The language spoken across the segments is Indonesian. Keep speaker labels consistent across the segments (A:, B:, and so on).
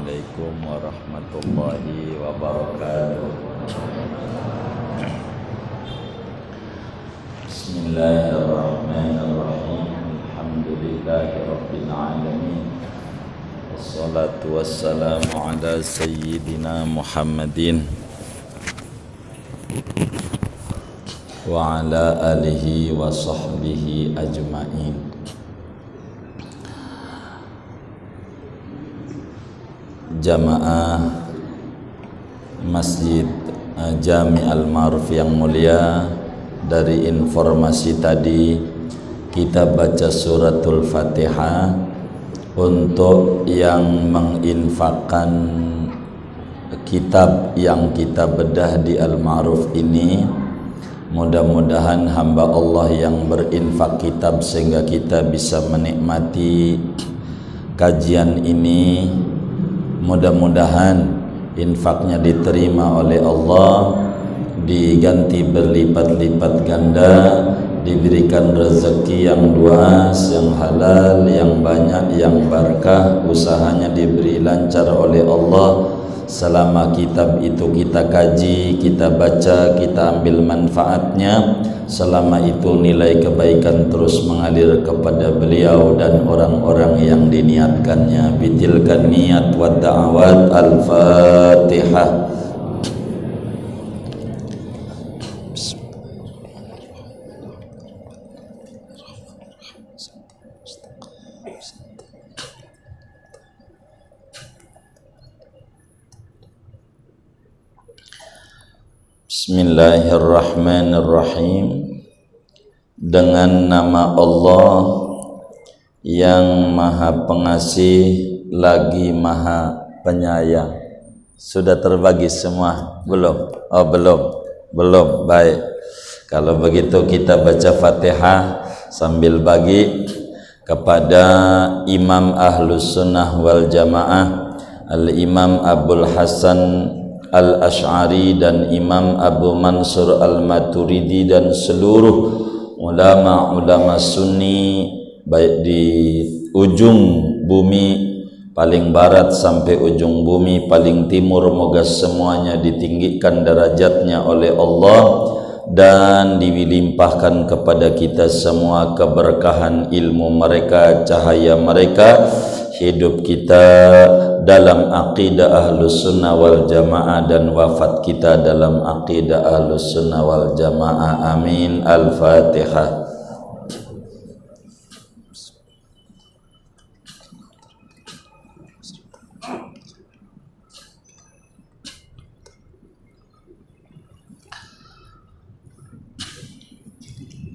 A: Assalamualaikum warahmatullahi wabarakatuh. Bismillahirrahmanirrahim. Alhamdulillahirabbil alamin. Wassalatu wassalamu ala sayyidina Muhammadin wa ala alihi wa sahbihi ajma'in. Jamaah Masjid Jami Al-Ma'ruf yang mulia, dari informasi tadi kita baca suratul Fatihah. Untuk yang menginfakkan kitab yang kita bedah di Al-Ma'ruf ini, mudah-mudahan hamba Allah yang berinfak kitab sehingga kita bisa menikmati kajian ini. Mudah-mudahan infaknya diterima oleh Allah, diganti berlipat-lipat ganda, diberikan rezeki yang luas, yang halal, yang banyak, yang barakah, usahanya diberi lancar oleh Allah. Selama kitab itu kita kaji, kita baca, kita ambil manfaatnya, selama itu nilai kebaikan terus mengalir kepada beliau dan orang-orang yang diniatkannya. Bitilkan niat wa da'awat. Al-Fatihah. Bismillahirrahmanirrahim. Dengan nama Allah yang Maha Pengasih lagi Maha Penyayang. Sudah terbagi semua? Belum? Oh belum. Baik. Kalau begitu kita baca Fatihah sambil bagi kepada Imam Ahlus Sunnah wal Jamaah Al-Imam Abul Hasan Al-Ash'ari dan Imam Abu Mansur Al-Maturidi dan seluruh ulama-ulama sunni, baik di ujung bumi paling barat sampai ujung bumi paling timur, moga semuanya ditinggikan derajatnya oleh Allah dan dilimpahkan kepada kita semua keberkahan ilmu mereka, cahaya mereka, hidup kita dalam aqidah Ahlus Sunnah wal Jamaah dan wafat kita dalam aqidah Ahlus Sunnah wal Jamaah. Amin. Al-Fatihah.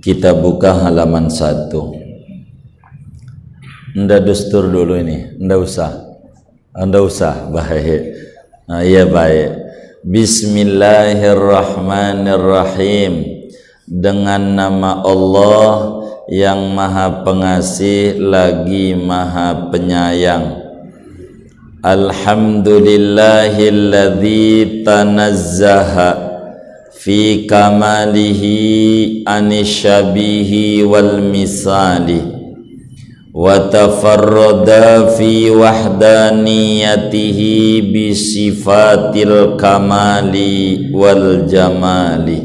A: Kita buka halaman 1. Nda dustur dulu ini, nda usah, baik. Nah, iya baik. Bismillahirrahmanirrahim. Dengan nama Allah yang Maha Pengasih lagi Maha Penyayang. Alhamdulillahilladzi tanazzaha fi kamalihi anisyabihi wal misali wa tafarrada fi wahdaniyatihi bi sifatil kamali wal jamali.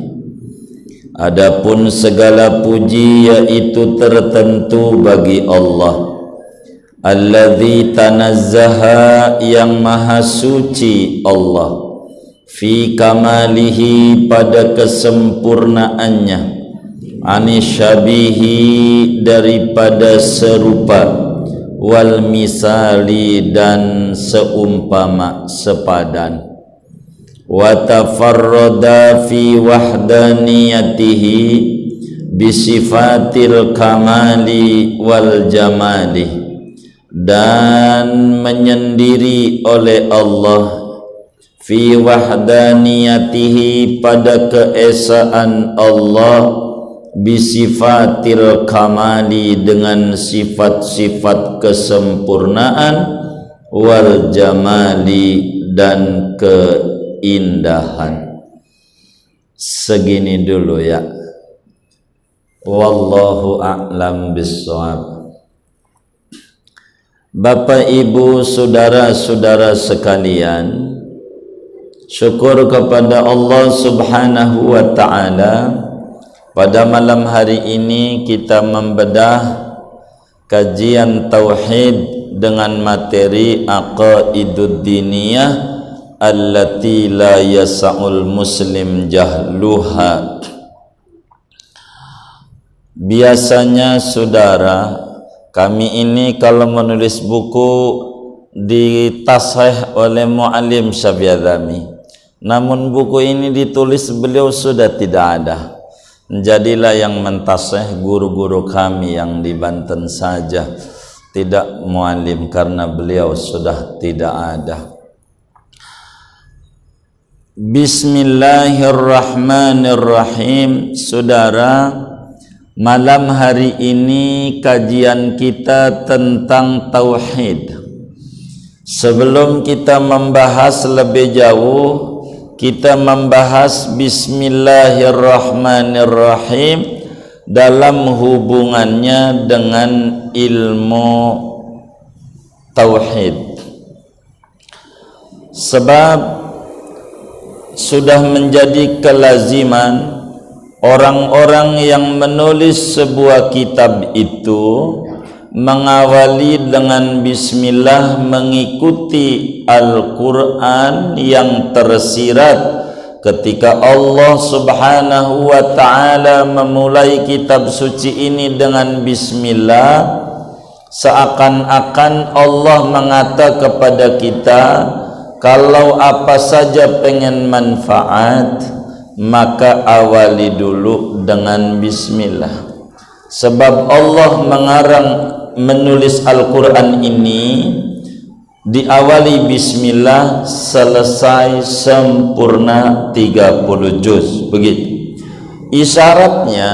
A: Adapun segala puji yaitu tertentu bagi Allah, alladzi tanazzaha, yang maha suci Allah, fi kamalihi, pada kesempurnaannya, anisyabihi, daripada serupa, wal misali, dan seumpama sepadan, wa tafarrada fi wahdaniyatihi bisifatil kamali wal jamali, dan menyendiri oleh Allah fi wahdaniyatihi, pada keesaan Allah, bisifatil kamali, dengan sifat-sifat kesempurnaan, wal jamali, dan keindahan. Segini dulu ya. Wallahu a'lam bissawab. Bapak, Ibu, saudara-saudara sekalian, syukur kepada Allah Subhanahu wa ta'ala. Pada malam hari ini kita membedah kajian tauhid dengan materi aqaidud diniyah allati la yasa'ul muslim jahluha. Biasanya saudara, kami ini kalau menulis buku ditashih oleh Mu'allim Syabiadami, namun buku ini ditulis beliau sudah tidak ada. Jadilah yang mentashih guru-guru kami yang di Banten saja, tidak Mu'allim karena beliau sudah tidak ada. Bismillahirrahmanirrahim. Saudara, malam hari ini kajian kita tentang tauhid. Sebelum kita membahas lebih jauh, kita membahas bismillahirrahmanirrahim dalam hubungannya dengan ilmu tauhid. Sebab sudah menjadi kelaziman orang-orang yang menulis sebuah kitab itu mengawali dengan bismillah, mengikuti Al-Quran yang tersirat ketika Allah Subhanahu wa ta'ala memulai kitab suci ini dengan bismillah. Seakan-akan Allah mengata kepada kita, kalau apa saja pengen manfaat maka awali dulu dengan bismillah. Sebab Allah menulis Al-Quran ini diawali bismillah, selesai sempurna 30 juz. Begitu. Isyaratnya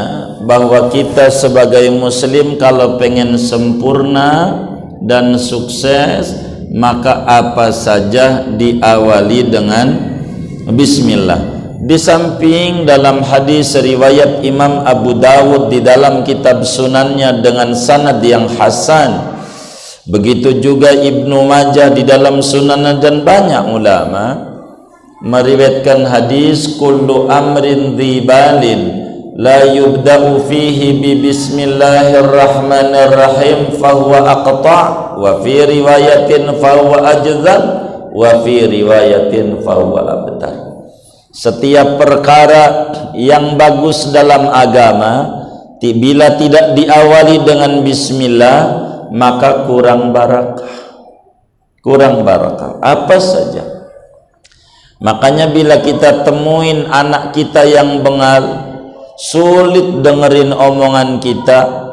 A: bahwa kita sebagai muslim kalau pengen sempurna dan sukses, maka apa saja diawali dengan bismillah. Di samping dalam hadis riwayat Imam Abu Dawud di dalam kitab sunannya dengan sanad yang hasan, begitu juga Ibnu Majah di dalam sunannya, dan banyak ulama meriwayatkan hadis kullu amrin dhibalin la yubda'u fihi bi bismillahirrahmanirrahim fahuwa aqta' wa fi riwayatin fahuwa ajzam wa fi riwayatin fahuwa abtar. Setiap perkara yang bagus dalam agama bila tidak diawali dengan bismillah maka kurang barakah. Kurang barakah apa saja. Makanya bila kita temuin anak kita yang bengal, sulit dengerin omongan kita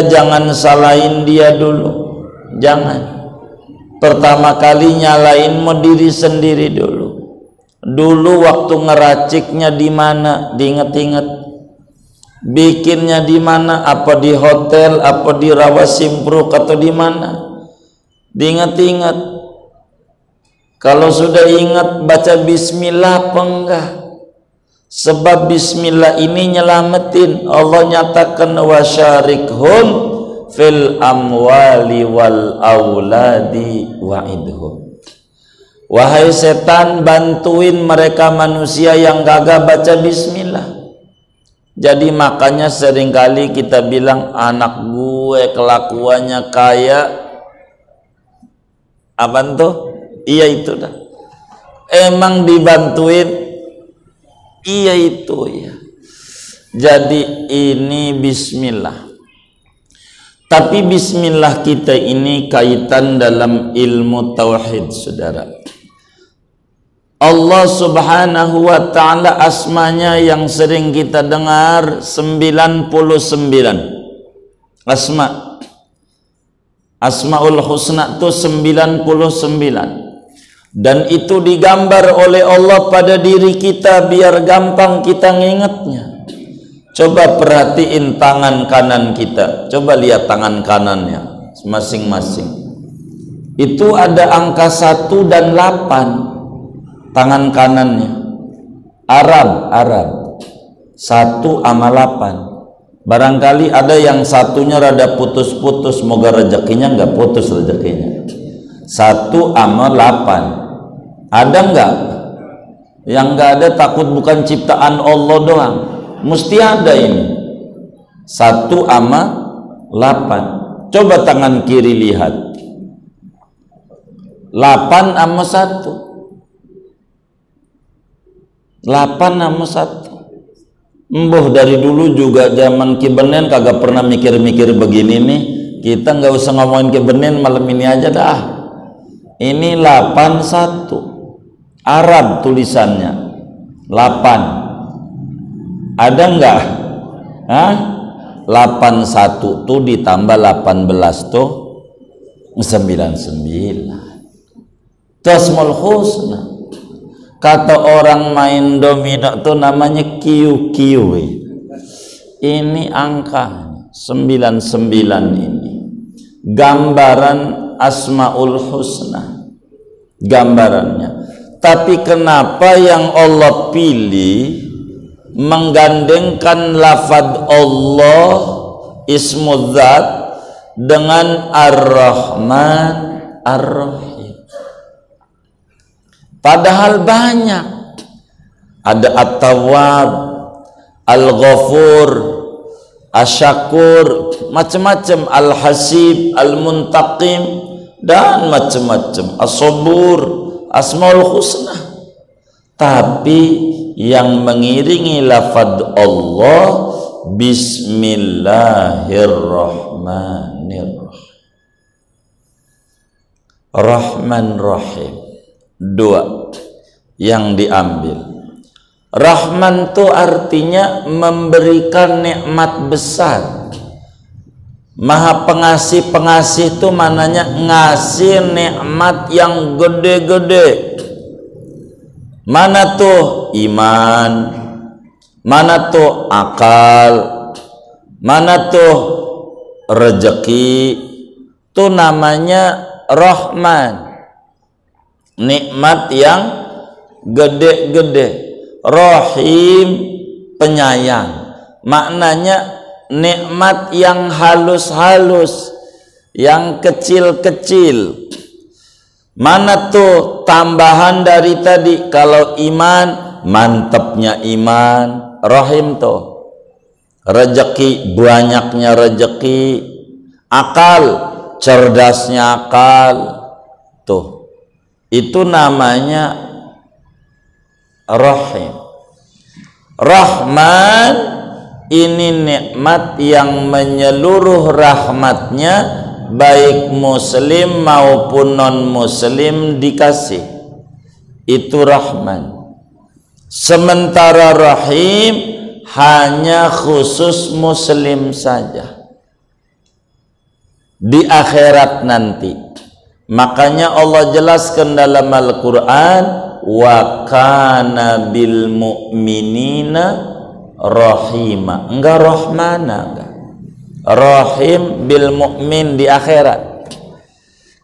A: jangan salahin dia dulu. Jangan. Pertama kali nyalain mau diri sendiri dulu. Dulu waktu ngeraciknya di mana, diinget-inget. Bikinnya di mana, apa di hotel, apa di Rawasimpruk atau di mana? Diinget-inget. Kalau sudah ingat baca bismillah apa enggak? Sebab bismillah ini nyelamatin. Allah nyatakan wasyarikhum fil amwali wal auladi wa'idhum. Wahai setan, bantuin mereka manusia yang gagah baca bismillah. Jadi makanya seringkali kita bilang anak gue kelakuannya kaya apa tuh? Iya itu dah. Emang dibantuin? Iya itu ya. Jadi ini bismillah. Tapi bismillah kita ini kaitan dalam ilmu tauhid, saudara. Allah Subhanahu wa ta'ala asmanya yang sering kita dengar 99 asma. Asmaul Husna itu 99, dan itu digambar oleh Allah pada diri kita biar gampang kita ngingetnya. Coba perhatiin tangan kanan kita, coba lihat tangan kanannya masing-masing. Itu ada angka 1 dan 8 tangan kanannya. Arab 1 sama 8. Barangkali ada yang satunya rada putus-putus, moga rezekinya nggak putus rezekinya. 1 sama 8. Ada nggak? Yang nggak ada takut bukan ciptaan Allah doang. Mesti ada ini. 1 sama 8. Coba tangan kiri lihat. 8 sama 1. 8 sama 1. Embuh dari dulu juga zaman kibenen kagak pernah mikir-mikir begini nih. Kita nggak usah ngomongin kibenen, malam ini aja dah. Ini 81. Arab tulisannya 8. Ada nggak? 81 tuh ditambah 18 tuh 99. Tasmul husna. Kata orang main domino tuh namanya kiu-kiu. Ini angka 99 ini. Gambaran Asmaul Husna. Gambarannya. Tapi kenapa yang Allah pilih menggandengkan lafaz Allah ismu dzat dengan Ar-Rahman Ar-Rahim? Padahal banyak. Ada At-Tawwab, Al-Ghafur, Asy-Syakur, macam-macam, Al-Hasib, Al-Muntaqim, dan macam-macam, As-Sabur, Asmaul Husna. Tapi yang mengiringi lafaz Allah Bismillahirrahmanirrahim. Rahman Rahim. 2 yang diambil. Rahman itu artinya memberikan nikmat besar. Maha pengasih, pengasih itu mananya ngasih nikmat yang gede-gede. Mana tuh iman, mana tuh akal, mana tuh rezeki, itu namanya Rahman. Nikmat yang gede-gede. Rahim, penyayang. Maknanya nikmat yang halus-halus, yang kecil-kecil. Mana tuh tambahan dari tadi? Kalau iman, mantapnya iman. Rahim tuh rezeki, banyaknya rezeki. Akal, cerdasnya akal. Tuh, itu namanya Rahim. Rahman ini nikmat yang menyeluruh rahmatnya, baik muslim maupun non muslim dikasih. Itu Rahman. Sementara Rahim hanya khusus muslim saja di akhirat nanti. Makanya Allah jelaskan dalam Al-Quran, wa kana bil mu'minina rahima. Enggak rahmana, enggak. Rahim bil mu'min di akhirat.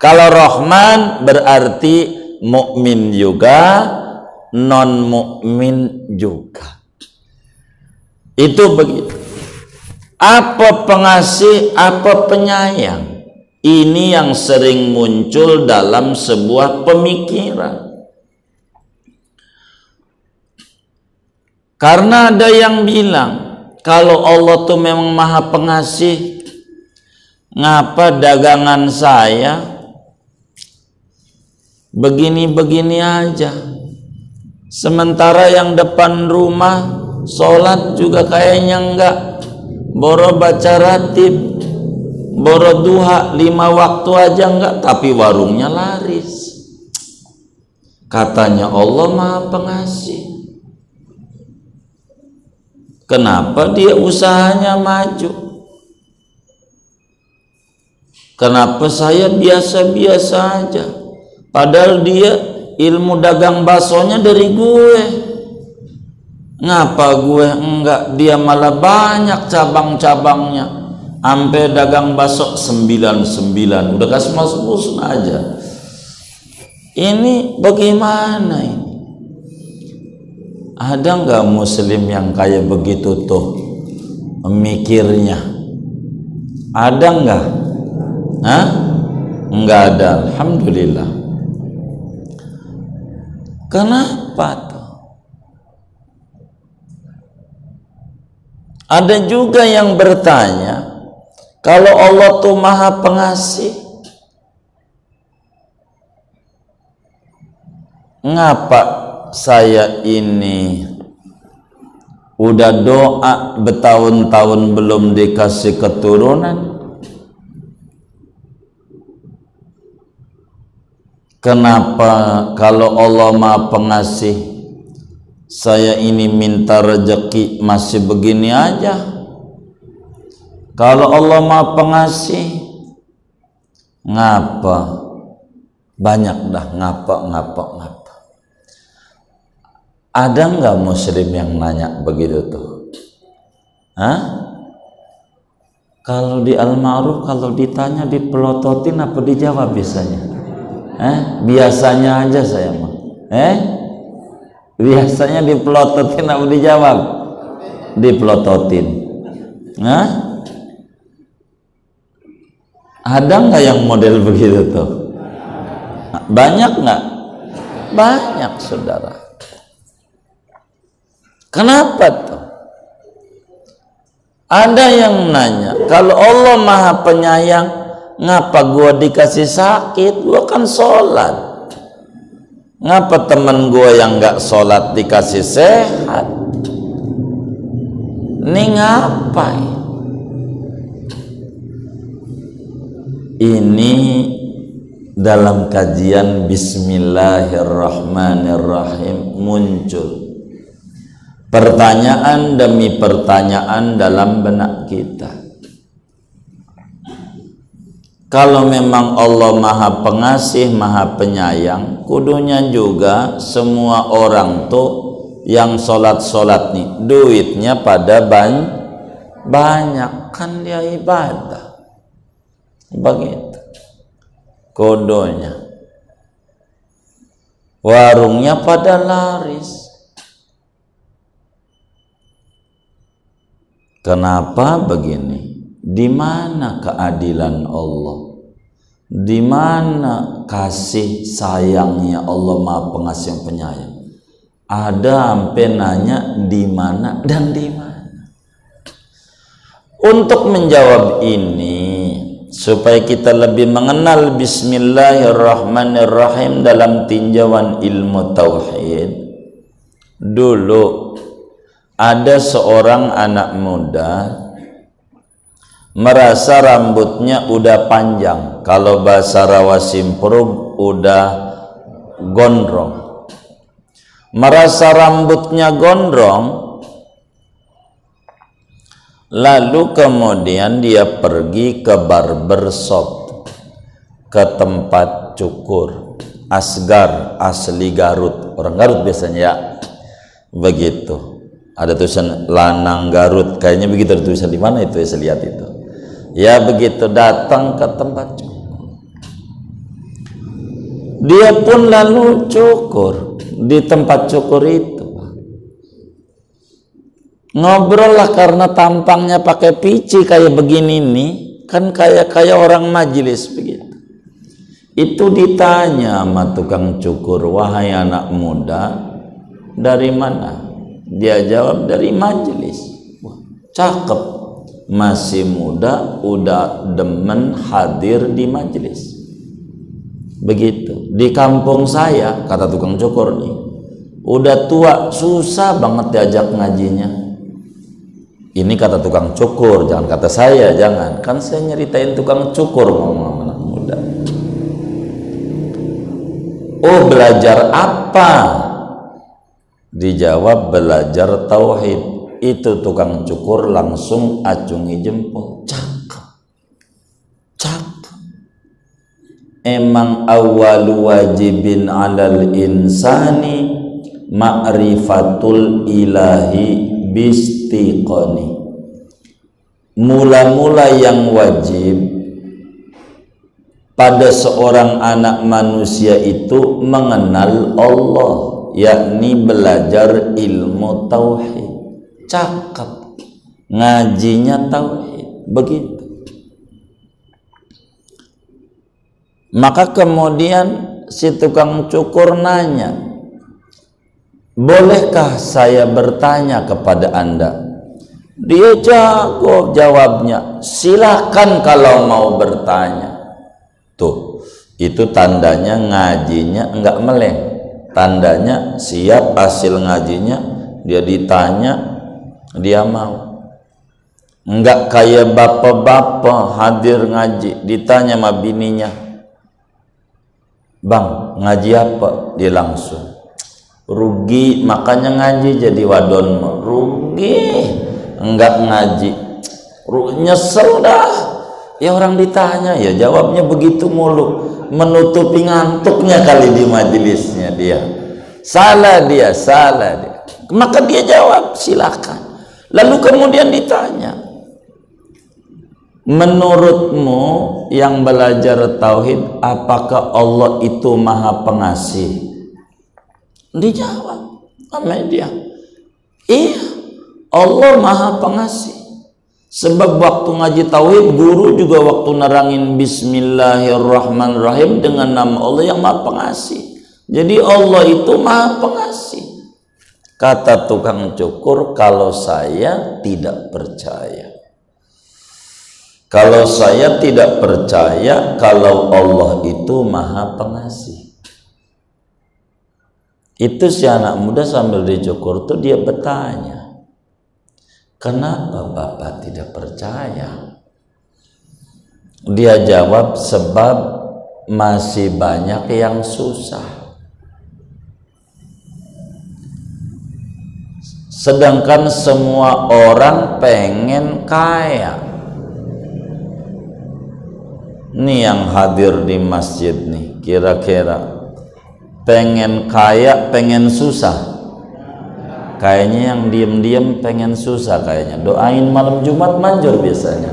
A: Kalau rahman berarti mukmin juga, non mukmin juga. Itu begitu. Apa pengasih, apa penyayang? Ini yang sering muncul dalam sebuah pemikiran. Karena ada yang bilang, kalau Allah tuh memang maha pengasih, ngapa dagangan saya begini-begini aja? Sementara yang depan rumah sholat juga kayaknya enggak. Boro baca ratib, boro duha 5 waktu aja enggak, tapi warungnya laris. Katanya Allah maha pengasih. Kenapa dia usahanya maju? Kenapa saya biasa-biasa aja? Padahal dia ilmu dagang baksonya dari gue. Ngapa gue enggak? Dia malah banyak cabang-cabangnya. Sampai dagang bakso 99. Udah kasih masuk usun aja. Ini bagaimana ini? Ada nggak muslim yang kayak begitu tuh? mikirnya. Ada enggak? Hah? Enggak ada, alhamdulillah. Kenapa tuh? Ada juga yang bertanya, kalau Allah tuh Maha Pengasih, ngapa saya ini udah doa bertahun-tahun belum dikasih keturunan? Kenapa kalau Allah Maha Pengasih, saya ini minta rezeki masih begini aja? Kalau Allah Maha Pengasih, ngapa? Banyak dah ngapa. Ada nggak muslim yang nanya begitu tuh? Hah? Kalau di Al-Ma'ruf, kalau ditanya dipelototin apa dijawab biasanya? Biasanya aja saya mah. Biasanya dipelototin apa dijawab? Dipelototin. Ada nggak yang model begitu tuh? Banyak nggak? Banyak, saudara. Kenapa tuh? Ada yang nanya, kalau Allah Maha Penyayang, ngapa gua dikasih sakit? Gua kan sholat. Ngapa teman gua yang nggak sholat dikasih sehat? Ini ngapain? Ini dalam kajian Bismillahirrahmanirrahim muncul pertanyaan demi pertanyaan dalam benak kita. Kalau memang Allah Maha Pengasih, Maha Penyayang, kudunya juga semua orang tuh yang sholat nih duitnya pada banyak, kan dia ibadah. Begitu kodonya. Warungnya pada laris. Kenapa begini? Di mana keadilan Allah? Di mana kasih sayangnya Allah Maha Pengasih yang Penyayang? Ada sampai nanya di mana dan di mana. Untuk menjawab ini, supaya kita lebih mengenal Bismillahirrahmanirrahim dalam tinjauan ilmu tauhid, dulu ada seorang anak muda merasa rambutnya udah panjang, kalau bahasa Rawa Simpurub udah gondrong. Merasa rambutnya gondrong, lalu kemudian dia pergi ke barbershop, ke tempat cukur. Asgar, asli Garut, orang Garut biasanya ya begitu. Ada tulisan Lanang Garut, kayaknya begitu ada tulisan di mana itu ya, saya lihat itu. Ya begitu datang ke tempat cukur, dia pun lalu cukur di tempat cukur itu. Ngobrol lah, karena tampangnya pakai pici kayak begini nih, kan kayak orang majelis begitu. Itu ditanya sama tukang cukur, wahai anak muda, dari mana? Dia jawab, dari majelis. Wah, cakep, masih muda udah demen hadir di majelis. Begitu. Di kampung saya, kata tukang cukur nih, udah tua, susah banget diajak ngajinya. Ini kata tukang cukur, jangan kata saya, jangan. Kan saya nyeritain tukang cukur ngomong anak muda. Oh, belajar apa? Dijawab, belajar tauhid. Itu tukang cukur langsung acungi jempol. Cakep. Emang awwalu wajibin 'alal insani ma'rifatul ilahi bistiqoni. Mula-mula yang wajib pada seorang anak manusia itu mengenal Allah, yakni belajar ilmu tauhid. Cakep. ngajinya tauhid. Begitu. Maka kemudian si tukang cukur nanya, bolehkah saya bertanya kepada Anda? Dia jago jawabnya, silakan kalau mau bertanya. Tuh, itu tandanya ngajinya enggak meleng. Tandanya siap hasil ngajinya, dia ditanya, dia mau. Enggak kayak bapak-bapak hadir ngaji, ditanya sama bininya, Bang, ngaji apa? Dia langsung, rugi, makanya ngaji jadi wadon. Rugi, enggak ngaji, nyesel dah. Ya orang ditanya, ya jawabnya begitu mulu, menutupi ngantuknya kali di majelisnya dia. Salah dia. Maka dia jawab, silakan. Lalu kemudian ditanya, menurutmu yang belajar tauhid, apakah Allah itu maha pengasih? Dijawab sama dia, iya, Allah maha pengasih. Sebab waktu ngaji tauhid, guru juga waktu nerangin Bismillahirrahmanirrahim dengan nama Allah yang maha pengasih. Jadi Allah itu maha pengasih. Kata tukang cukur, kalau saya tidak percaya. Kalau saya tidak percaya kalau Allah itu maha pengasih. Itu si anak muda sambil dicukur tuh dia bertanya, kenapa Bapak tidak percaya? Dia jawab, sebab masih banyak yang susah. Sedangkan semua orang pengen kaya. Nih yang hadir di masjid nih, kira-kira pengen kaya, pengen susah? Kayaknya yang diem-diem pengen susah kayaknya. Doain malam Jumat manjur biasanya.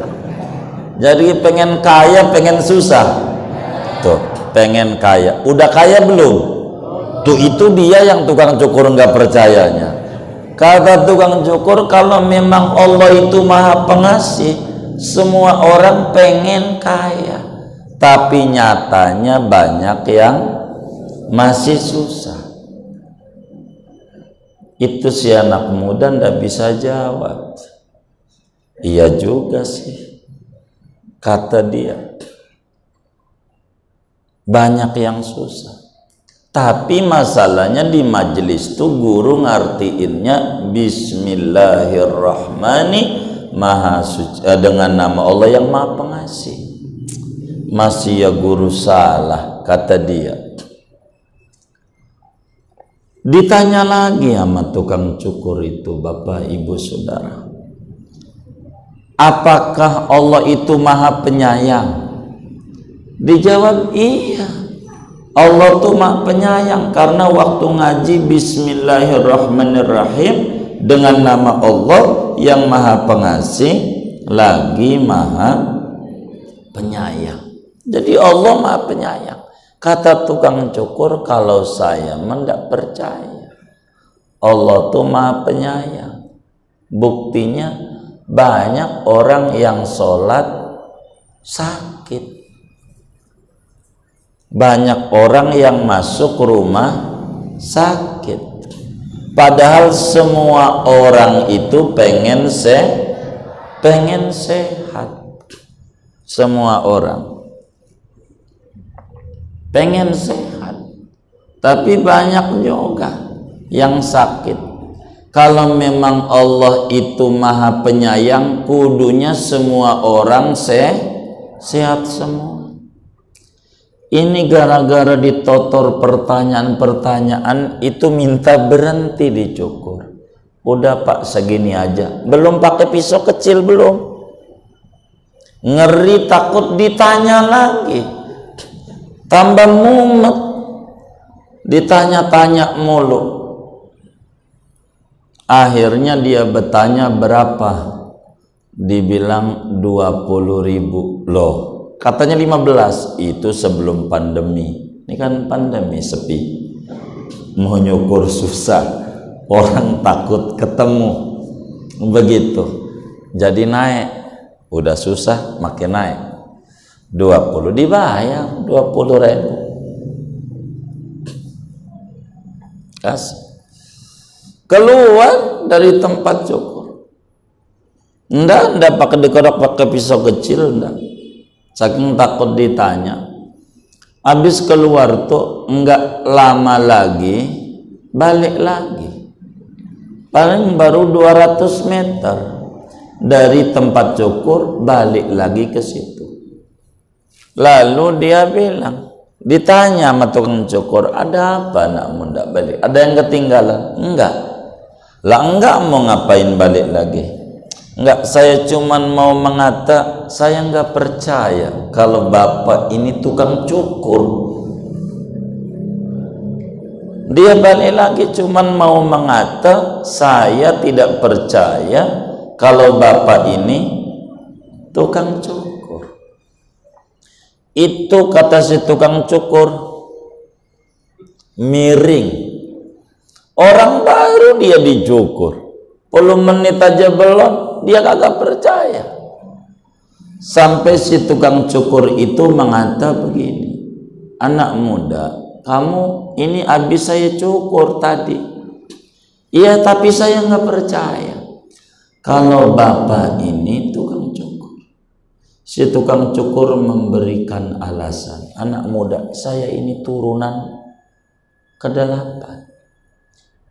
A: Jadi pengen kaya, pengen susah. Tuh, pengen kaya. Udah kaya belum? Tuh itu dia yang tukang cukur nggak percayanya. Kata tukang cukur, kalau memang Allah itu maha pengasih, semua orang pengen kaya. Tapi nyatanya banyak yang masih susah. Itu si anak muda ndak bisa jawab. Iya juga sih, kata dia, banyak yang susah. Tapi masalahnya di majelis tuh guru ngartiinnya Bismillahirrahmanirrahim, maha suci, dengan nama Allah yang maha pengasih. Masih ya guru salah, kata dia. Ditanya lagi sama tukang cukur itu, Bapak Ibu Saudara, apakah Allah itu maha penyayang? Dijawab, iya, Allah tuh maha penyayang. Karena waktu ngaji Bismillahirrahmanirrahim dengan nama Allah yang maha pengasih lagi maha penyayang. Jadi Allah maha penyayang. Kata tukang cukur, kalau saya mendak percaya Allah tuh maha penyayang. Buktinya banyak orang yang sholat sakit, banyak orang yang masuk rumah sakit. Padahal semua orang itu pengen sehat. Semua orang pengen sehat, tapi banyak juga yang sakit. Kalau memang Allah itu maha penyayang, kudunya semua orang sehat semua. Ini gara-gara ditotor pertanyaan-pertanyaan itu minta berhenti dicukur. Udah Pak, segini aja. Belum pakai pisau kecil, belum. Ngeri takut ditanya lagi. Tambah mumet, ditanya-tanya mulu. Akhirnya dia bertanya berapa, dibilang 20.000. Loh, katanya 15. Itu sebelum pandemi. Ini kan pandemi, sepi, mau nyukur susah, orang takut ketemu, begitu. jadi naik, udah susah makin naik. 20 dibayar 20.000. Kasih. Keluar dari tempat cukur. Ndak pakai dikodok pakai pisau kecil, ndak. Saking takut ditanya. Habis keluar tuh enggak lama lagi balik lagi. Paling baru 200 meter dari tempat cukur balik lagi ke situ. Lalu dia bilang, ditanya sama tukang cukur, ada apa anakmu ndak balik? Ada yang ketinggalan? Enggak. Lah enggak, mau ngapain balik lagi? Enggak, saya cuman mau mengata, saya enggak percaya kalau bapak ini tukang cukur. Dia balik lagi cuman mau mengata, saya tidak percaya kalau bapak ini tukang cukur. Itu kata si tukang cukur miring. Orang baru dia dicukur 10 menit aja belum, dia kagak percaya. Sampai si tukang cukur itu mengata begini, anak muda, kamu ini habis saya cukur tadi. Iya, tapi saya nggak percaya kalau bapak ini tukang cukur. Si tukang cukur memberikan alasan, anak muda, saya ini turunan ke-8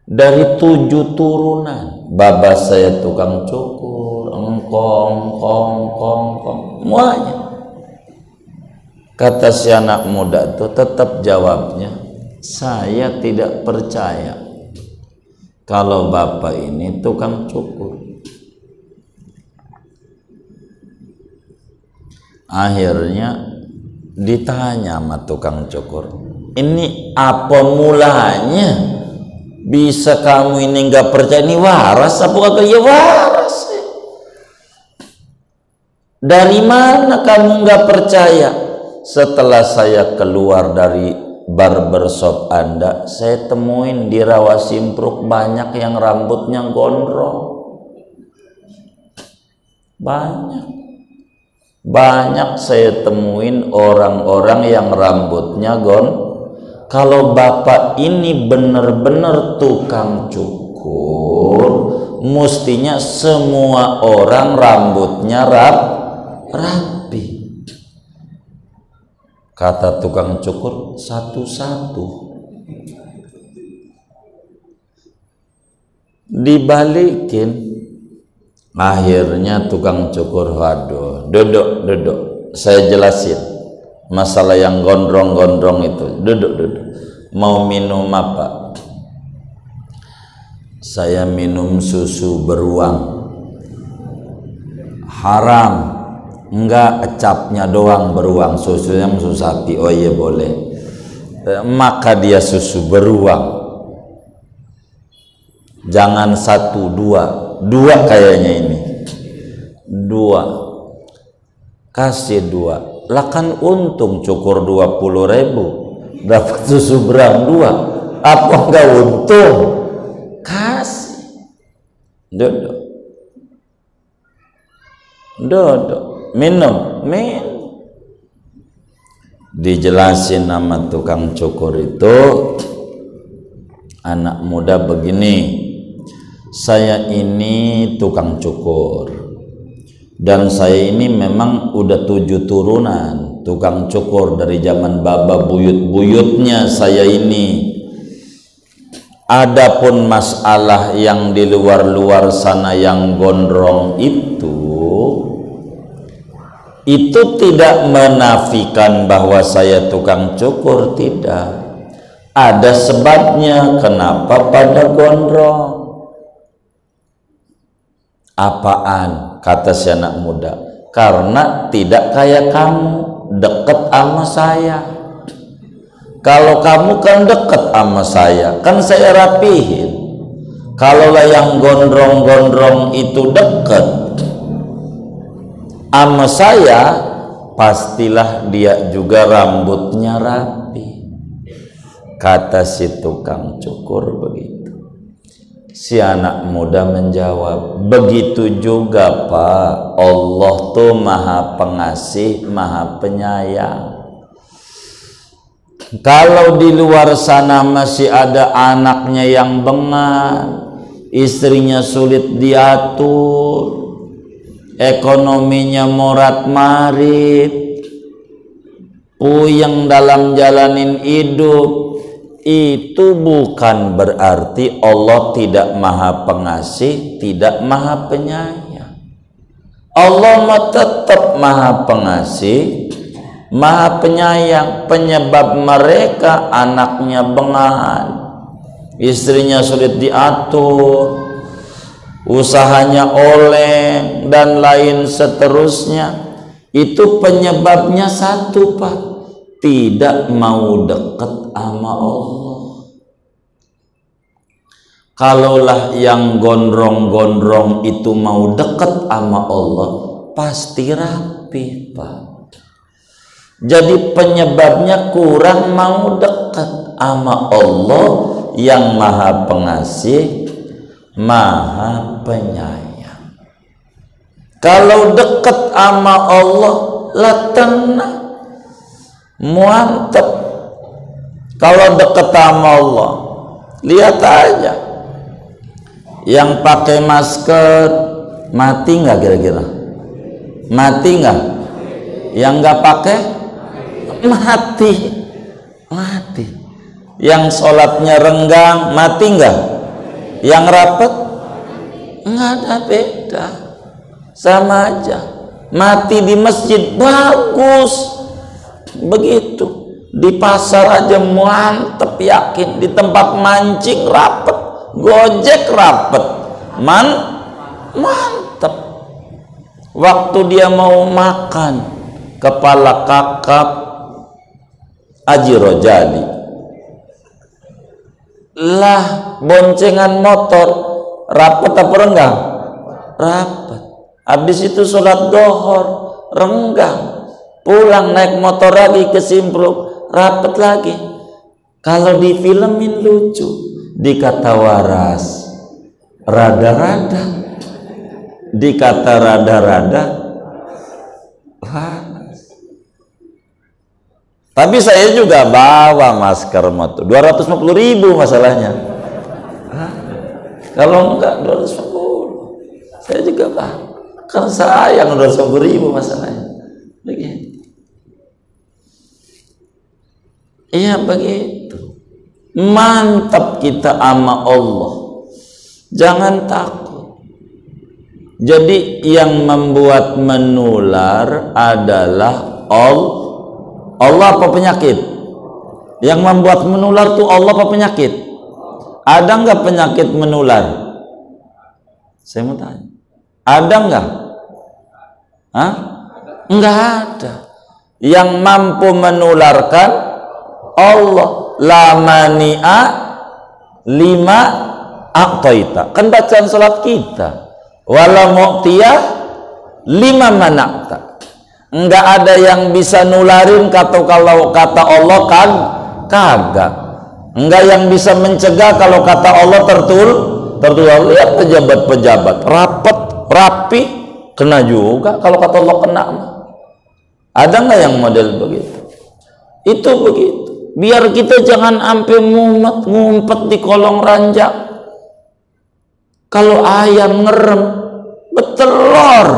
A: dari 7 turunan. Baba saya tukang cukur, engkong, semuanya. Kata si anak muda itu tetap jawabnya, saya tidak percaya kalau bapak ini tukang cukur. Akhirnya ditanya sama tukang cukur, ini apa mulanya bisa kamu ini nggak percaya? Ini waras apa kagak? Ya waras. Dari mana kamu nggak percaya? Setelah saya keluar dari barbershop Anda, saya temuin di Rawasimpruk banyak yang rambutnya gondrong. Banyak saya temuin orang-orang yang rambutnya Kalau bapak ini benar-benar tukang cukur, mestinya semua orang rambutnya rapi. Kata tukang cukur, satu-satu dibalikin. Akhirnya tukang cukur, waduh, duduk, saya jelasin masalah yang gondrong-gondrong itu. Duduk, mau minum apa? Saya minum susu beruang. Haram. Enggak, capnya doang beruang, susunya susu sapi. Oh iya boleh. Maka dia susu beruang. Jangan 1, 2 kayaknya ini 2, kasih 2 lah, kan untung cukur 20.000 dapat susu beruang 2, apa enggak untung? Kasih. Duduk, minum. Dijelasin nama tukang cukur itu, anak muda begini, saya ini tukang cukur dan saya ini memang udah 7 turunan tukang cukur dari zaman baba buyut-buyutnya saya ini. Adapun masalah yang di luar-luar sana yang gondrong itu tidak menafikan bahwa saya tukang cukur, tidak. Ada sebabnya kenapa pada gondrong. Apaan? Kata si anak muda, karena tidak kayak kamu deket sama saya. Kalau kamu kan deket sama saya, kan saya rapihin. Kalau yang gondrong-gondrong itu deket sama saya, pastilah dia juga rambutnya rapi. Kata si tukang cukur begitu. Si anak muda menjawab, begitu juga Pak, Allah tuh maha pengasih, maha penyayang. Kalau di luar sana masih ada anaknya yang bengal, istrinya sulit diatur, ekonominya morat-marit, puyeng dalam jalanin hidup, itu bukan berarti Allah tidak maha pengasih, tidak maha penyayang. Allah mah tetap maha pengasih, maha penyayang. Penyebab mereka anaknya bengal, istrinya sulit diatur, usahanya oleng, dan lain seterusnya, itu penyebabnya satu Pak, tidak mau dekat sama Allah. Kalaulah yang gondrong-gondrong itu mau dekat sama Allah, pasti rapi Pak. Jadi penyebabnya kurang mau dekat sama Allah yang maha pengasih, maha penyayang. Kalau dekat sama Allah lah tenang, mantap. Kalau dekat sama Allah, lihat aja, yang pakai masker mati nggak kira-kira? Mati nggak? Yang nggak pakai mati. Mati. Yang sholatnya renggang mati nggak? Yang rapet nggak ada beda, sama aja. Mati di masjid bagus, begitu di pasar aja mantep, yakin. Di tempat mancing rapet, gojek rapet, mantep. Waktu dia mau makan kepala kakap Haji Rojali, lah boncengan motor rapet apa renggang? Rapet. Habis itu sholat dohor renggang, pulang naik motor lagi ke Simpruk rapet lagi. Kalau di filmin lucu, dikata waras rada-rada, dikata rada-rada waras. Tapi saya juga bawa masker motor 250.000 masalahnya. Kalau enggak 250, saya juga bawa. Kan sayang 250.000 masalahnya. Begitu. Iya begitu. Mantap kita sama Allah. Jangan takut. Jadi yang membuat menular adalah Allah apa penyakit? Yang membuat menular tuh Allah apa penyakit? Ada nggak penyakit menular? Saya mau tanya. Ada nggak? Hah? Nggak ada. Yang mampu menularkan Allah. La mani'a lima a'taita. Kan bacaan salat kita. Wala mu'tiyah lima mana'ta. Enggak ada yang bisa nularin kalau kata Allah kan kagak. Enggak yang bisa mencegah kalau kata Allah tertular. Lihat pejabat-pejabat rapet, rapi, kena juga kalau kata Allah kena. Ada enggak yang model begitu? Itu begitu. Biar kita jangan sampai ngumpet di kolong ranjang. Kalau ayam ngerem betelor,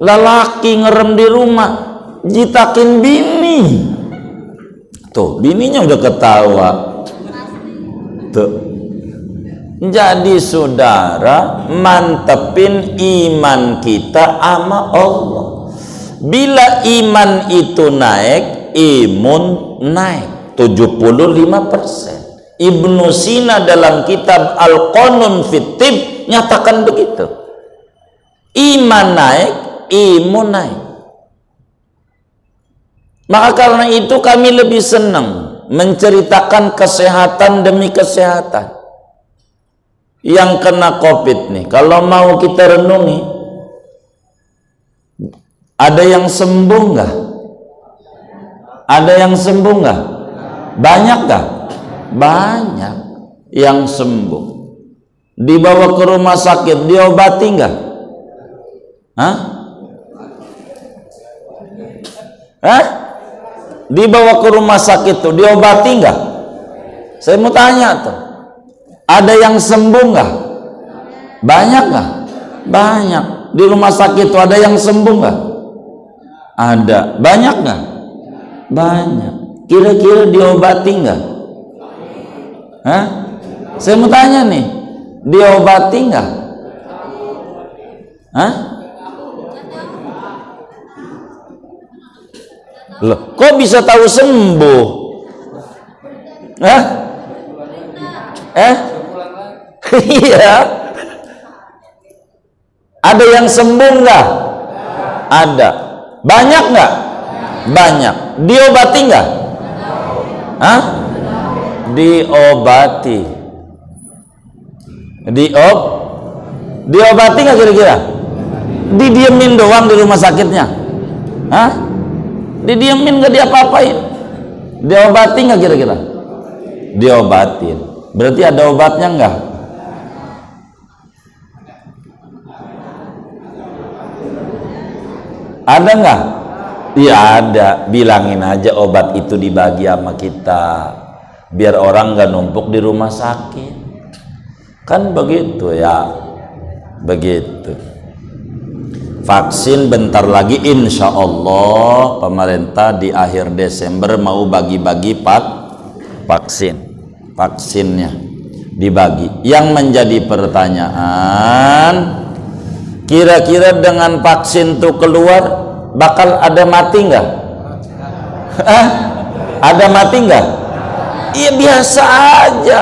A: lelaki ngerem di rumah jitakin bini, tuh bininya udah ketawa tuh. Jadi saudara, mantepin iman kita sama Allah. Bila iman itu naik, imun naik 75%. Ibnu Sina dalam kitab Al-Qanun fit Tib nyatakan begitu. Iman naik, imun naik. Maka karena itu kami lebih senang menceritakan kesehatan demi kesehatan. Yang kena COVID nih, kalau mau kita renungi, ada yang sembuh nggak? Ada yang sembuh nggak? Banyak nggak? Banyak yang sembuh. dibawa ke rumah sakit, diobati nggak? Hah? Hah? Dibawa ke rumah sakit tuh diobati nggak? Saya mau tanya tuh, ada yang sembuh nggak? Banyak nggak? Banyak. Di rumah sakit tuh ada yang sembuh nggak? Ada. Banyak nggak? Banyak. Kira-kira diobati nggak? Hah? Saya mau tanya nih, diobati nggak? Hah? Loh, kok bisa tahu sembuh? Hah? Iya. Ada yang sembuh nggak? Ada. Banyak nggak? Banyak. Diobati nggak? Hah? Diobati. Diobati nggak kira-kira? Didiemin doang di rumah sakitnya? Hah? Didiemin nggak diapa-apain? Diobati nggak kira-kira? Diobatin. Berarti ada obatnya nggak? Ada nggak? Iya ada. Bilangin aja obat itu dibagi sama kita, biar orang nggak numpuk di rumah sakit. Kan begitu ya, begitu. Vaksin bentar lagi insya Allah pemerintah di akhir Desember mau bagi-bagi vaksinnya dibagi. Yang menjadi pertanyaan, kira-kira dengan vaksin tuh keluar bakal ada mati nggak? Ada mati nggak? Iya biasa aja.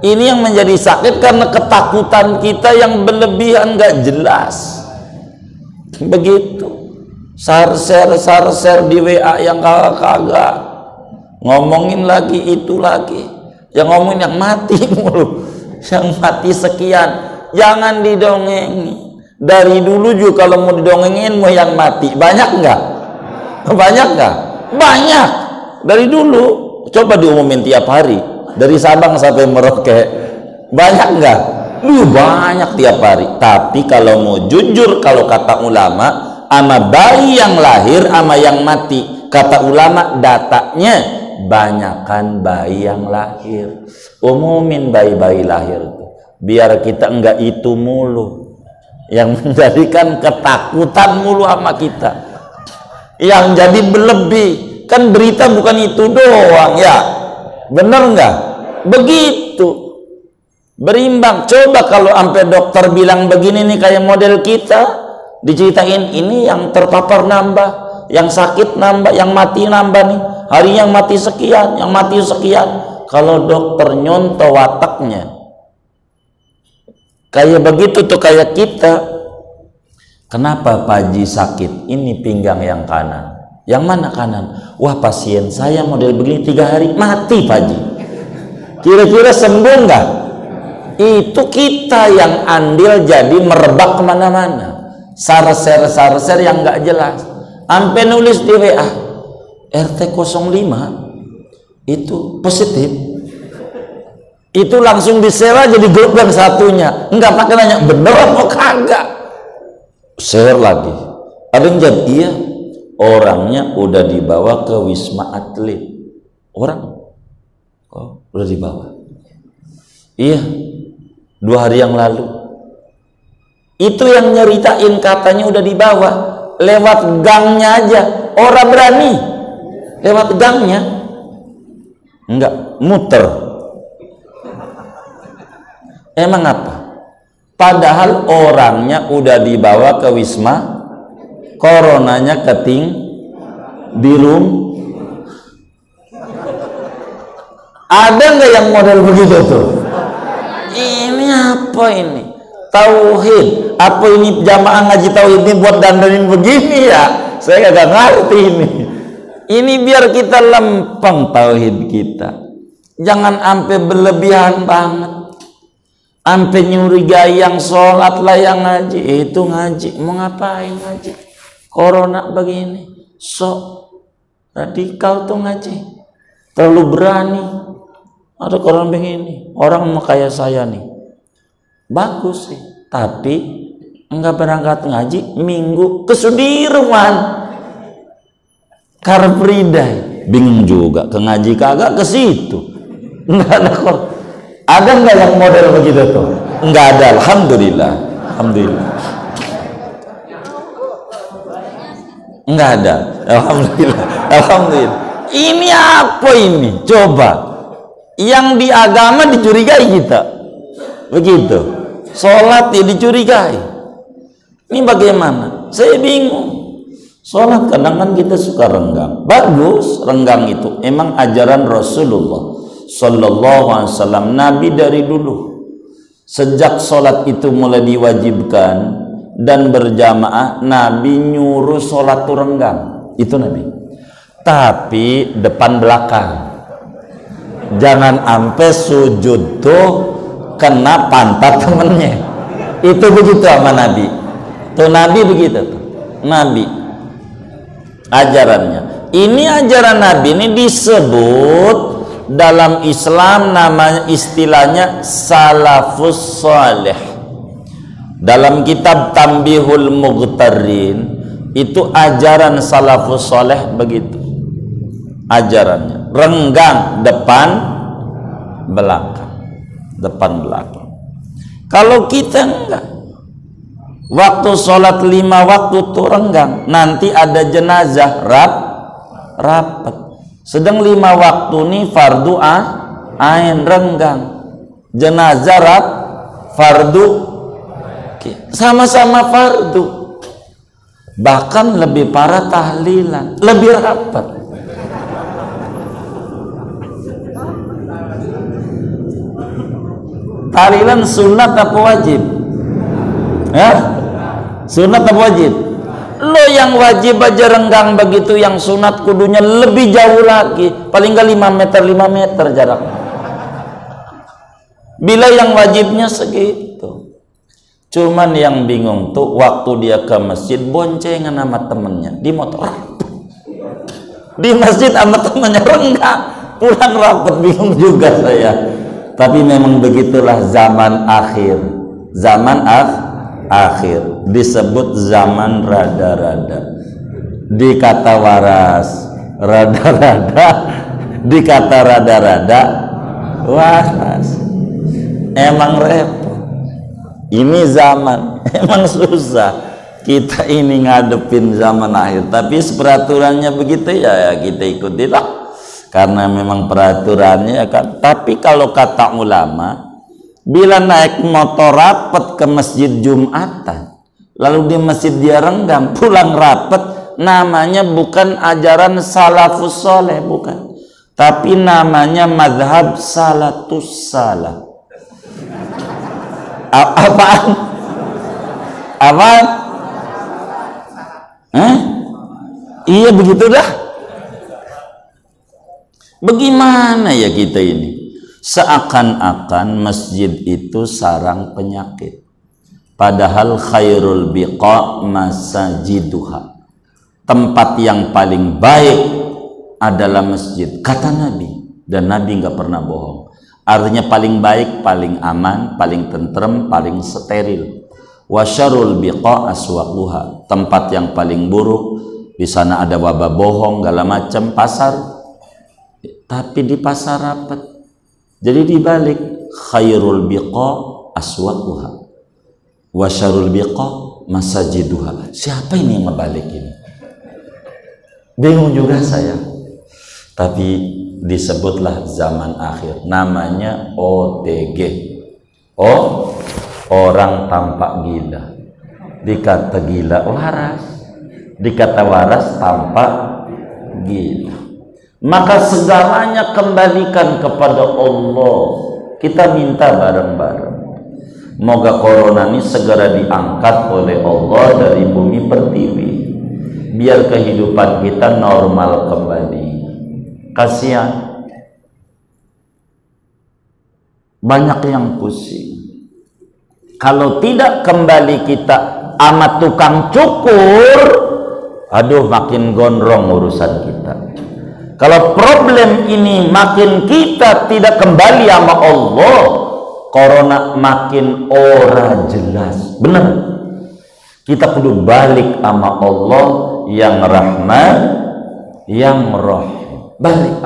A: Ini yang menjadi sakit karena ketakutan kita yang berlebihan, nggak jelas. Begitu. Sarser di WA yang kagak ngomongin lagi itu lagi, yang ngomongin yang mati mulu, yang mati sekian. Jangan didongengi. Dari dulu juga kalau mau didongengin mau yang mati banyak nggak? Banyak nggak? Banyak. Dari dulu coba diumumin tiap hari dari Sabang sampai Merauke, banyak nggak? Banyak tiap hari. Tapi kalau mau jujur, kalau kata ulama, ama bayi yang lahir ama yang mati, kata ulama datanya banyakan bayi yang lahir. Umumin bayi-bayi lahir tuh, biar kita enggak itu mulu yang menjadikan ketakutan mulu sama kita, yang jadi berlebih. Kan berita bukan itu doang ya, bener nggak? Begitu. Berimbang. Coba kalau sampai dokter bilang begini nih, kayak model kita diceritain, ini yang terpapar nambah, yang sakit nambah, yang mati nambah nih, hari yang mati sekian, yang mati sekian. Kalau dokter nyontoh wataknya kayak begitu tuh, kayak kita, kenapa Pak Haji sakit? Ini pinggang yang kanan. Yang mana kanan? Wah, pasien saya model begini 3 hari mati Pak Haji. Kira-kira sembuh nggak? Itu kita yang andil jadi merebak kemana-mana, sarser yang nggak jelas. Sampai nulis di WA RT 05 itu positif, itu langsung di-share jadi grup yang satunya, nggak pakai nanya bener apa kagak, share lagi. Ada yang jawab iya, orangnya udah dibawa ke Wisma Atlet. Orang udah dibawa, iya, 2 hari yang lalu. Itu yang nyeritain katanya udah dibawa, lewat gangnya aja orang berani lewat gangnya, enggak muter. Emang apa? Padahal orangnya udah dibawa ke Wisma, coronanya keting di room. Ada nggak yang model begitu tuh? Ini apa ini? Tauhid? Apa ini jamaah ngaji tauhid ini buat dandanin begini ya? Saya nggak ngerti ini. Ini biar kita lempeng tauhid kita. Jangan sampai berlebihan banget. Sampai nyurigai yang sholat lah yang ngaji. Itu ngaji. Mau ngapain ngaji? Corona begini. Sok radikal tuh ngaji. Terlalu berani. Ada orang begini. Orang mau kayak saya nih. bagus sih, tapi enggak berangkat ngaji, minggu ke Sudirman, Car Free Day, bingung juga ke ngaji kagak, ke situ enggak ada kok. Ada enggak yang model begitu tuh? Enggak ada, alhamdulillah, alhamdulillah. Enggak ada, alhamdulillah, alhamdulillah. Ini apa ini? Coba, yang di agama dicurigai kita, begitu. Sholat ya dicurigai. Ini bagaimana? Saya bingung. Sholat kadang kan kita suka renggang. Bagus, renggang itu emang ajaran Rasulullah Sallallahu Alaihi Wasallam. Nabi dari dulu, sejak sholat itu mulai diwajibkan dan berjamaah, Nabi nyuruh sholat itu renggang. Itu Nabi. Tapi depan belakang, jangan sampai sujud tuh kena pantat temennya. Itu begitu sama Nabi. Tuh Nabi begitu tuh. Nabi ajarannya. Ini ajaran Nabi ini disebut dalam Islam namanya, istilahnya salafus salih. Dalam kitab Tambihul Mughtarin itu ajaran salafus salih begitu. Ajarannya renggang depan belakang, depan belakang. Kalau kita enggak, waktu sholat 5 waktu tuh renggang, nanti ada jenazah rapat. Sedang 5 waktu nih fardu ain renggang, jenazah fardu, sama-sama fardu, bahkan lebih parah tahlilan, lebih rapat. Tahlilan sunat apa wajib? Ya? Sunat apa wajib? Lo yang wajib aja renggang begitu, yang sunat kudunya lebih jauh lagi, paling enggak 5 meter jarak. Bila yang wajibnya segitu. Cuman yang bingung tuh waktu dia ke masjid boncengan sama temennya di motor. Di masjid sama temennya renggang, pulang rapat, bingung juga saya. Tapi memang begitulah zaman akhir. Zaman akhir disebut zaman rada-rada. Dikata waras rada-rada, dikata rada-rada waras. Emang repot. Ini zaman emang susah. Kita ini ngadepin zaman akhir, tapi peraturannya begitu ya kita ikutilah. Karena memang peraturannya kan. Tapi kalau kata ulama, bila naik motor rapat ke masjid Jumatan, lalu di masjid dia renggang, pulang rapat, namanya bukan ajaran salafus soleh, bukan. Tapi namanya madhab salatus salah. Apaan? Apaan? Iya begitu dah. Bagaimana ya kita ini? Seakan-akan masjid itu sarang penyakit. Padahal khairul biqa masajiduha. Tempat yang paling baik adalah masjid, kata Nabi. Dan Nabi nggak pernah bohong. Artinya paling baik, paling aman, paling tentrem, paling steril. Wasyarul biqa aswaquha. Tempat yang paling buruk, di sana ada wabah bohong, segala macam, pasar. Tapi di pasar rapat. Jadi dibalik, khairul biqa aswaquha wa syarrul biqa masajiduha. Siapa ini yang ngebalik ini? Bingung juga saya. Tapi disebutlah zaman akhir, namanya OTG. Oh, orang tampak gila. Dikata gila waras, dikata waras tampak gila. Maka segalanya kembalikan kepada Allah. Kita minta bareng-bareng. Moga corona ini segera diangkat oleh Allah dari bumi pertiwi. Biar kehidupan kita normal kembali. Kasihan. Banyak yang pusing. Kalau tidak kembali kita sama tukang cukur, aduh makin gondrong urusan kita. Kalau problem ini makin kita tidak kembali sama Allah, corona makin ora jelas. Bener, kita kudu balik sama Allah yang Rahman, yang Rahim. Balik,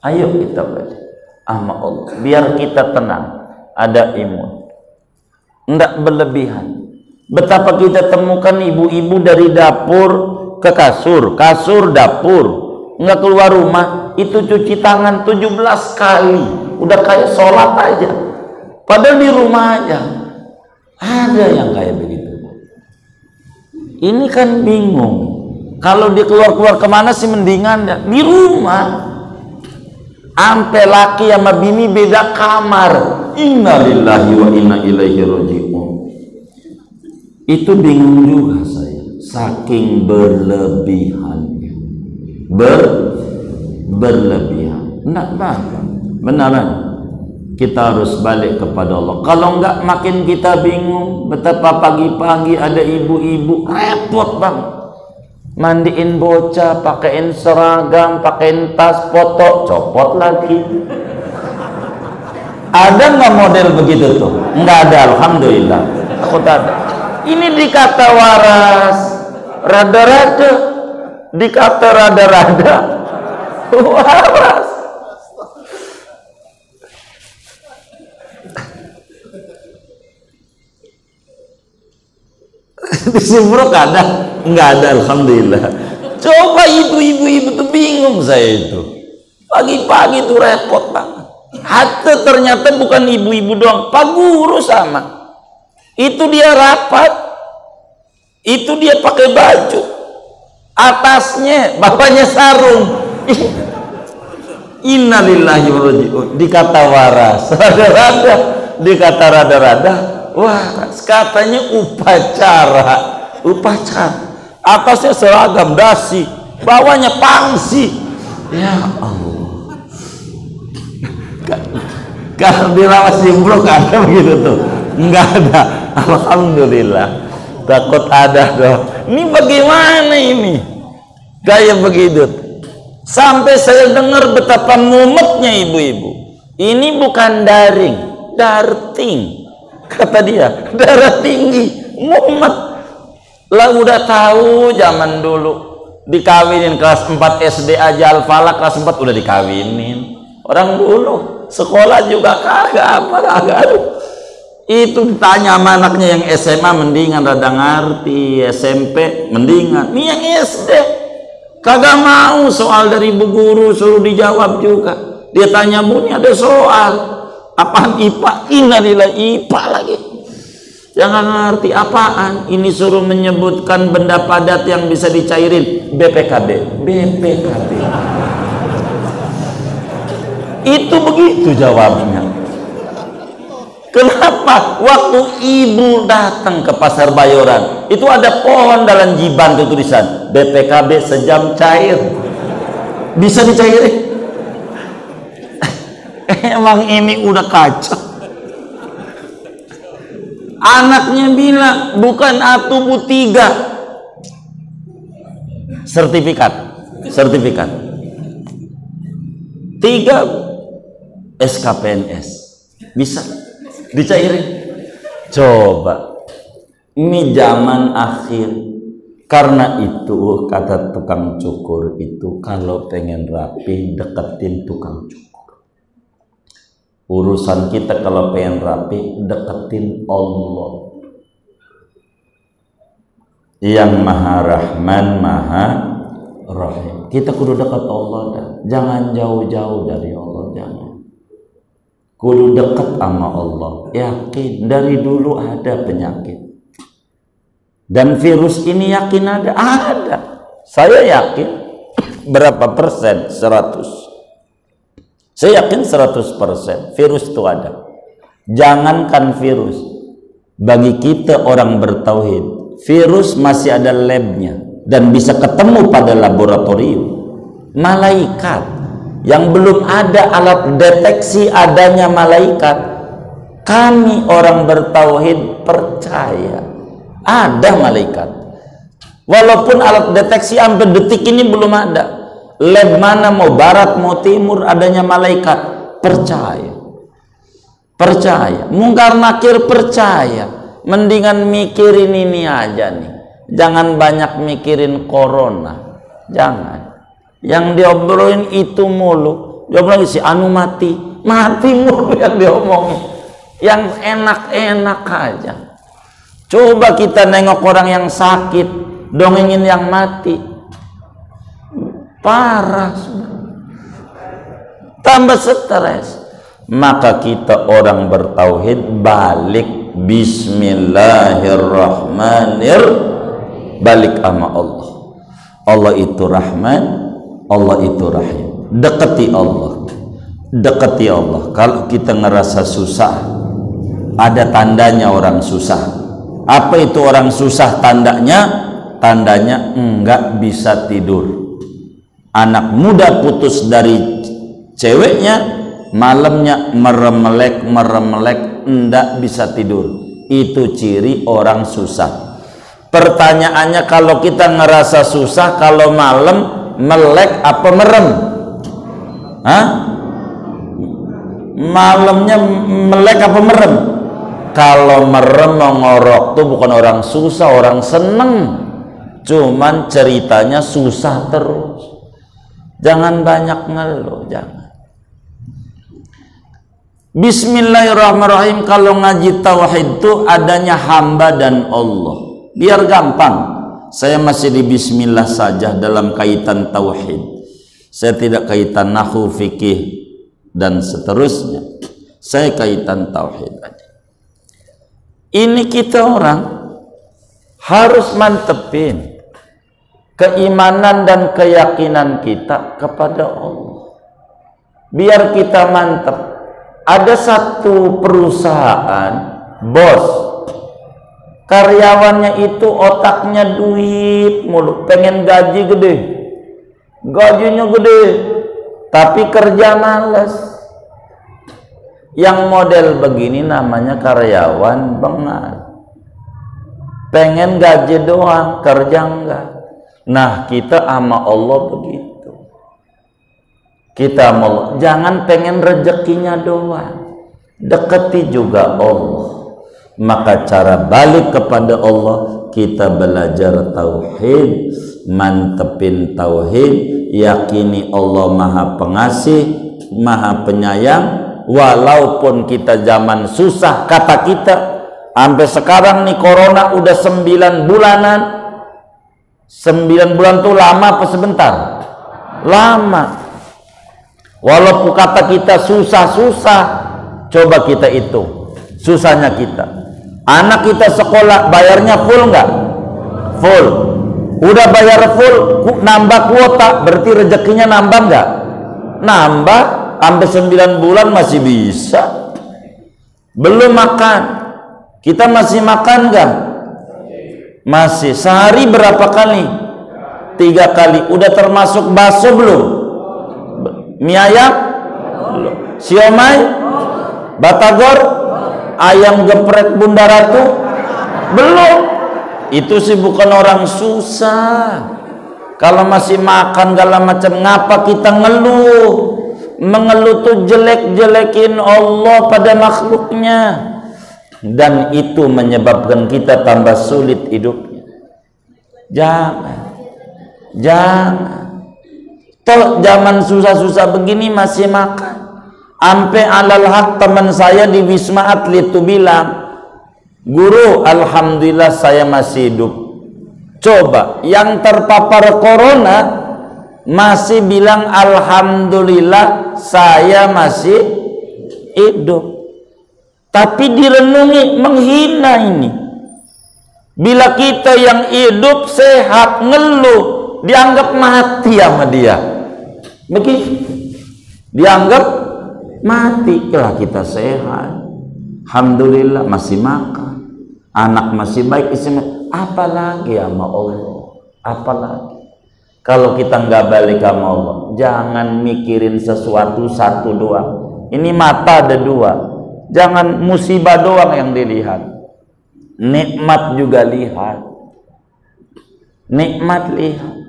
A: ayo kita balik sama Allah biar kita tenang, ada imun, ndak berlebihan. Betapa kita temukan ibu-ibu dari dapur ke kasur, kasur dapur, nggak keluar rumah, itu cuci tangan 17 kali, udah kayak sholat aja, padahal di rumah aja. Ada yang kayak begitu. Ini kan bingung, kalau dia keluar-keluar kemana sih mendingan ya di rumah. Ampe laki sama bini beda kamar, innalillahi wa inna ilaihi raji'un. Itu bingung juga saya, saking berlebihan, berlebihan. Enggak benaran kita harus balik kepada Allah. Kalau enggak makin kita bingung. Betapa pagi-pagi ada ibu-ibu repot bang, mandiin bocah, pakein seragam, pakein tas, foto, copot lagi. Ada nggak model begitu tuh? Nggak ada, alhamdulillah. Aku tak ada. Ini dikata waras, rada-rada, dikata rada-rada, waras. Di Simprok ada? Nggak ada, alhamdulillah. Coba ibu-ibu tuh bingung saya itu. Pagi-pagi tuh repot banget. Hatta ternyata bukan ibu-ibu doang, Pak Guru sama. Itu dia rapat, itu dia pakai baju, atasnya bapaknya sarung. Innalillahi wa raji'un. Dikata waras, rada-rada, dikata rada-rada, waras. Katanya upacara, atasnya seragam dasi, bawahnya pangsi. Ya Allah. Kalau dirawat Simprok ada begitu tuh? Enggak ada, alhamdulillah. Takut ada dong. Ini bagaimana ini? Kayak begitu. Sampai saya dengar betapa mumetnya ibu-ibu. Ini bukan daring, darting. Kata dia, darah tinggi, mumet. Lah udah tahu zaman dulu dikawinin kelas 4 SD aja, Al-Falaq kelas 4 udah dikawinin. Orang dulu sekolah juga kagak ada. Itu tanya sama anaknya yang SMA mendingan rada ngerti, SMP mendingan. Ini yang SD kagak mau soal dari bu guru suruh dijawab juga. Dia tanya, Bu, ini ada soal apaan IPA? Innalillahi IPA lagi. Jangan ngerti apaan. Ini suruh menyebutkan benda padat yang bisa dicairin, BPKB. Itu begitu jawabnya. Kenapa? Waktu ibu datang ke pasar Bayoran, itu ada pohon dalam jiban tuh tulisan BPKB sejam cair. Bisa dicairin. Emang ini udah kacau. Anaknya bilang bukan atubu 3 sertifikat 3 SKPNS bisa dicairin. Coba, ini zaman akhir. Karena itu kata tukang cukur itu, kalau pengen rapi deketin tukang cukur. Urusan kita kalau pengen rapi deketin Allah yang Maha Rahman Maha Rahim. Kita kudu dekat Allah dah. Jangan jauh-jauh dari Allah, jangan. Kudu dekat sama Allah. Yakin dari dulu ada penyakit. Dan virus ini yakin ada? Ada. Saya yakin. Berapa persen? 100. Saya yakin 100% virus itu ada. Jangankan virus. Bagi kita orang bertauhid, virus masih ada labnya dan bisa ketemu pada laboratorium. Malaikat yang belum ada alat deteksi adanya malaikat, kami orang bertauhid percaya ada malaikat. Walaupun alat deteksi sampai detik ini belum ada. Lab mana, mau barat mau timur, adanya malaikat, percaya. percaya. Mungkar nakir percaya. Mendingan mikirin ini aja nih. Jangan banyak mikirin corona. Jangan. Yang diobrolin itu mulu. Diobrolin si anu mati mulu yang diomongin. Yang enak-enak aja. Coba kita nengok orang yang sakit, dongengin yang mati. Parah. Tambah stres. Maka kita orang bertauhid balik bismillahirrahmanirrahim, balik sama Allah. Allah itu Rahman, Allah itu Rahim. Dekati Allah, dekati Allah. Kalau kita ngerasa susah, ada tandanya orang susah. Apa itu orang susah tandanya? Tandanya enggak bisa tidur. Anak muda putus dari ceweknya, malamnya meremelek enggak bisa tidur. Itu ciri orang susah. Pertanyaannya, kalau kita ngerasa susah, kalau malam melek apa merem? Hah? Malamnya melek apa merem? Kalau merem mengorok tuh bukan orang susah, orang seneng. Cuman ceritanya susah terus. Jangan banyak ngeluh, jangan. Bismillahirrahmanirrahim. Kalau ngaji tauhid itu adanya hamba dan Allah. Biar gampang. Saya masih di bismillah saja dalam kaitan tauhid. Saya tidak kaitan nahwu, fikih dan seterusnya. Saya kaitan tauhid aja. Ini kita orang harus mantepin keimanan dan keyakinan kita kepada Allah. Biar kita mantep. Ada satu perusahaan, bos, karyawannya itu otaknya duit mulu, pengen gaji gede, gajinya gede, tapi kerja males. Yang model begini namanya karyawan bengal, pengen gaji doang, kerja enggak. Nah, kita sama Allah begitu. Kita mau, jangan pengen rezekinya doang, deketi juga Allah. Maka cara balik kepada Allah, kita belajar tauhid, mantepin tauhid, yakini Allah Maha Pengasih, Maha Penyayang. Walaupun kita zaman susah, kata kita sampai sekarang nih corona udah 9 bulanan. 9 bulan tuh lama apa sebentar? Lama. Walaupun kata kita susah-susah, coba kita hitung susahnya kita. Anak kita sekolah bayarnya full nggak? Full. Udah bayar full, nambah kuota, berarti rezekinya nambah nggak? Nambah, sampai 9 bulan masih bisa. Belum makan, kita masih makan nggak? Masih. Sehari berapa kali? 3 kali. Udah termasuk bakso belum? Mie ayam, siomay, batagor, ayam geprek Bunda Ratu, belum. Itu sih bukan orang susah. Kalau masih makan segala macam, ngapa kita ngeluh? Mengeluh tuh jelek-jelekin Allah pada makhluknya, dan itu menyebabkan kita tambah sulit hidupnya. Jangan. Toh zaman susah-susah begini masih makan. Ampe alal haq teman saya di Wisma Atlet tuh bilang, guru, alhamdulillah saya masih hidup. Coba yang terpapar corona masih bilang alhamdulillah saya masih hidup. Tapi direnungi, menghina ini. Bila kita yang hidup sehat ngeluh, dianggap mati sama dia. Begitu, dianggap mati. Lah kita sehat, alhamdulillah masih makan, anak masih baik, istri. Apalagi sama Allah? Apalagi kalau kita nggak balik sama Allah? Jangan mikirin sesuatu satu doang. Ini mata ada 2. Jangan musibah doang yang dilihat, nikmat juga lihat. Nikmat lihat.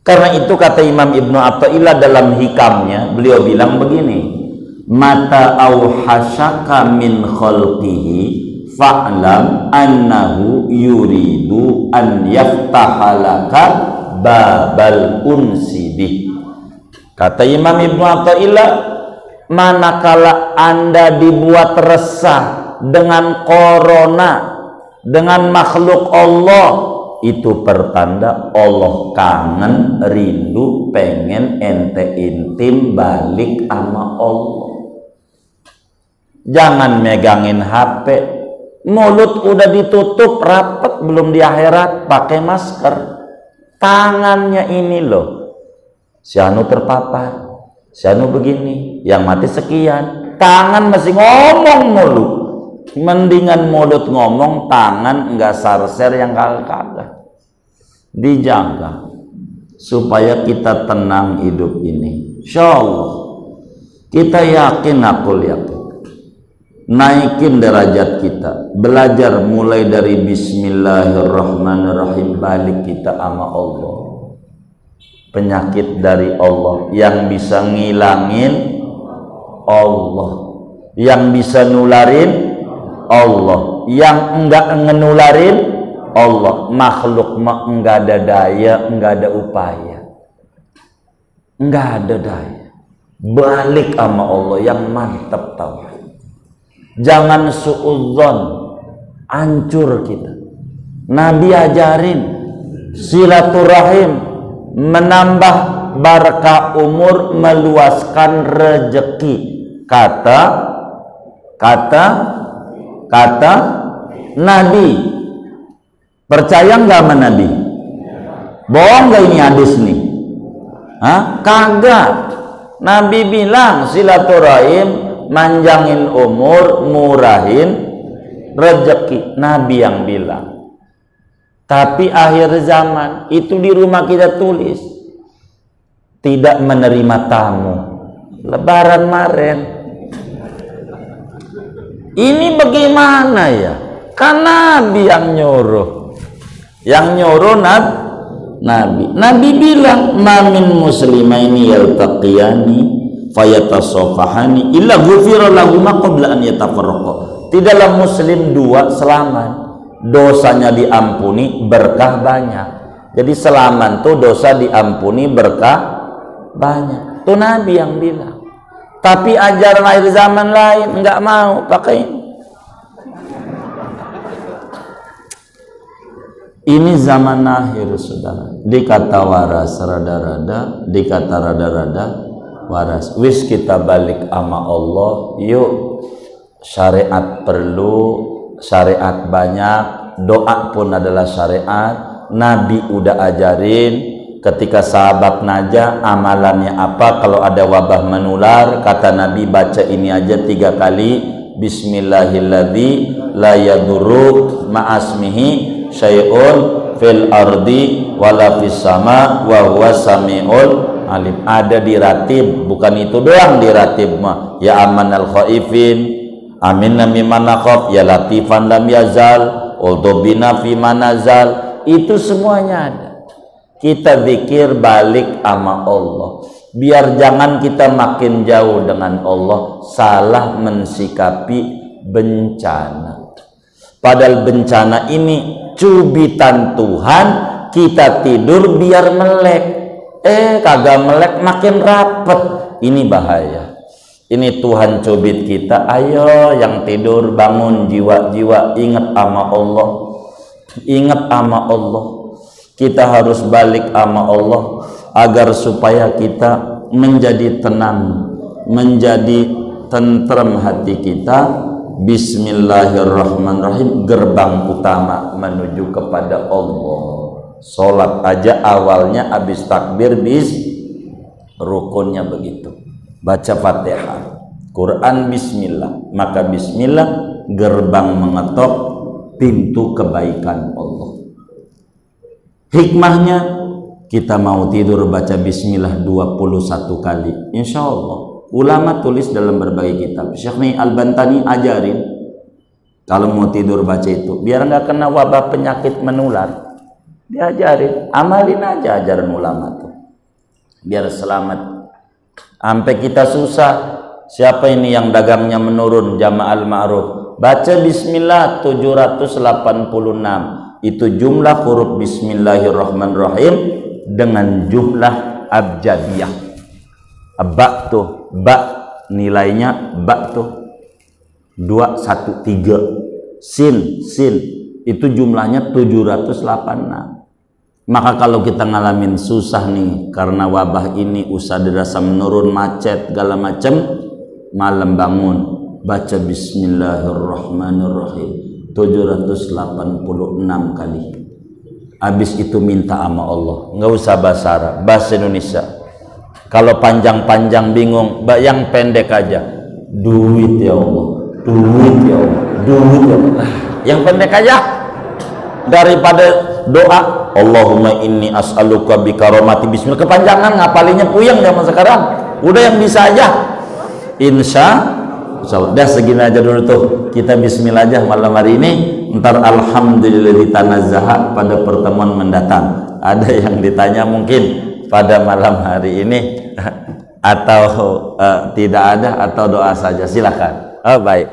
A: Karena itu kata Imam Ibnu Athaillah dalam hikamnya, beliau bilang begini, mata auhashaka min khalqihi fa'lam annahu yuridu an yaftahalaka babal unsi. Kata Imam Ibnu Athaillah, manakala Anda dibuat resah dengan corona, dengan makhluk Allah, itu pertanda Allah kangen, rindu, pengen ente intim balik sama Allah. Jangan megangin HP, mulut udah ditutup rapet, belum di akhirat pakai masker. Tangannya ini loh, si anu terpapar, si anu begini, yang mati sekian, tangan masih ngomong mulu. Mendingan mulut ngomong, tangan enggak sarser yang kagak. Dijaga supaya kita tenang hidup ini. Insyaallah kita yakin, aku yakin, naikin derajat kita, belajar mulai dari bismillahirrahmanirrahim, balik kita sama Allah. Penyakit dari Allah, yang bisa ngilangin Allah, yang bisa nularin Allah, yang enggak ngenularin Allah. Makhluk mah enggak ada daya, enggak ada upaya, enggak ada daya. Balik sama Allah yang mantap tauhid. Jangan suudzon, hancur kita. Nabi ajarin silaturahim, menambah barakah umur, meluaskan rezeki. Kata Nabi. Percaya nggak sama Nabi? Bohong nggak ini hadis nih? Hah? Kagak. Nabi bilang silaturahim, manjangin umur, murahin rezeki. Nabi yang bilang. Tapi akhir zaman itu di rumah kita tulis tidak menerima tamu. Lebaran kemarin. Ini bagaimana ya? Kan Nabi yang nyuruh. Yang nyuruh Nabi. Nabi bilang, "Mamin muslimaini yaltaqiyani fayatasafahani illa ghufira lahuma qabla an yatafarraqa." Tidaklah muslim dua selamat, dosanya diampuni, berkah banyak. Jadi selamat tuh dosa diampuni, berkah banyak. Itu Nabi yang bilang. Tapi ajaran akhir zaman lain enggak mau pakai ini. Ini zaman akhir, saudara. Dikata waras rada-rada, dikata rada-rada waras. Wis kita balik sama Allah. Yuk, syariat perlu, syariat banyak, doa pun adalah syariat. Nabi udah ajarin. Ketika sahabat naja, amalannya apa kalau ada wabah menular? Kata Nabi, baca ini aja 3 kali. Bismillahilladzi la yadurru ma'asmihi syai'un fil ardi wala fis sama wa huwa samiul alim. Ada di ratib, bukan itu doang di ratib mah. Ya amanal khaifin, aminna mimman nakhaf, ya latifan lam yazal, udubina fi manazal. Itu semuanya ada. Kita zikir balik sama Allah. Biar jangan kita makin jauh dengan Allah, salah mensikapi bencana. Padahal bencana ini cubitan Tuhan, kita tidur biar melek. Kagak melek makin rapet. Ini bahaya. Ini Tuhan cubit kita. Ayo yang tidur bangun, jiwa-jiwa ingat sama Allah. Ingat sama Allah. Kita harus balik sama Allah agar supaya kita menjadi tenang, menjadi tentrem hati kita. Bismillahirrahmanirrahim, gerbang utama menuju kepada Allah. Sholat aja awalnya habis takbir rukunnya begitu. Baca Fatihah, Quran bismillah, maka bismillah gerbang mengetok pintu kebaikan Allah. Hikmahnya kita mau tidur baca bismillah 21 kali. Insya Allah. Ulama tulis dalam berbagai kitab. Syekh Al-Bantani ajarin kalau mau tidur baca itu biar nggak kena wabah penyakit menular. Diajarin, amalin aja ajaran ulama tuh biar selamat. Sampai kita susah Siapa ini yang dagangnya menurun? Jama'al ma'ruf. Baca bismillah 786. Itu jumlah huruf bismillahirrahmanirrahim dengan jumlah abjadiyah. Ba tuh, ba nilainya ba tuh 213. Sin itu jumlahnya 786. Maka kalau kita ngalamin susah nih karena wabah ini, usaha dirasa menurun, macet segala macam, malam bangun baca bismillahirrahmanirrahim 786 kali. Habis itu minta sama Allah, nggak usah bahasa Arab, bahasa Indonesia. Kalau panjang-panjang bingung, yang pendek aja. Duit ya Allah, duit ya Allah, duit ya Allah. Yang pendek aja daripada doa Allahumma inni as'aluka bikaromati bismillah. Kepanjangan ngapalinya puyeng zaman sekarang. Udah yang bisa aja. Insya Allah. Dah segini aja dulu tuh. Kita bismillah aja malam hari ini. Ntar alhamdulillah tanazzaha pada pertemuan mendatang. Ada yang ditanya mungkin pada malam hari ini atau tidak ada, atau doa saja, silakan. Oh baik.